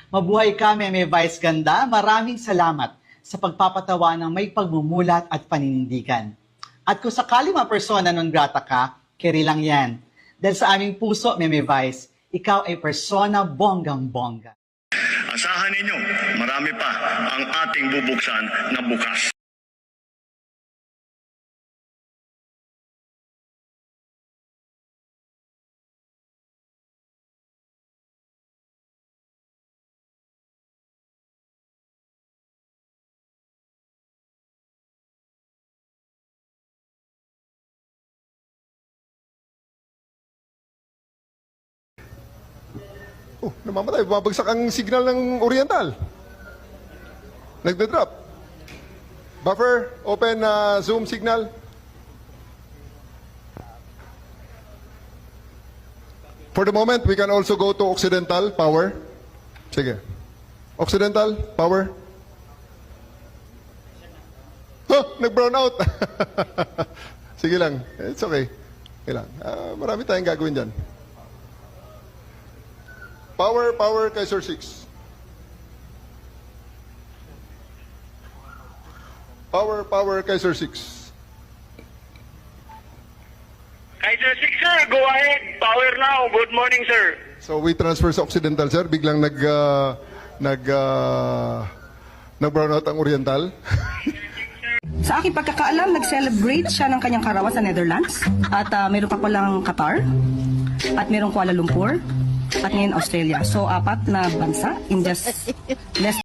Mabuhay ka, Meme Vice Ganda. Maraming salamat sa pagpapatawa ng may pagmumulat at paninindigan. At kung sakali persona non grata ka, carry lang yan. Dahil sa aming puso, Meme Vice, ikaw ay persona bonggang-bongga. Asahan ninyo, marami pa ang ating bubuksan na bukas. Oh, namamatay. Bumabagsak ang signal ng Oriental. Nagda-drop. Buffer, open Zoom signal. For the moment, we can also go to Occidental power. Sige. Occidental power. Oh, nag-brown out. Sige lang. It's okay. Okay lang. Marami tayong gagawin dyan. Power, Kaiser 6. Power, Kaiser 6. Kaiser 6, sir. Go ahead. Power now. Good morning, sir. So we transfer sa Occidental, sir. Biglang nag-brown out ang Oriental. Sa aking pagkakaalam, nag-celebrate siya ng kanyang karawan sa Netherlands. At meron pa palang Qatar. At merong Kuala Lumpur. At ngayon Australia. So, 4 na bansa in just less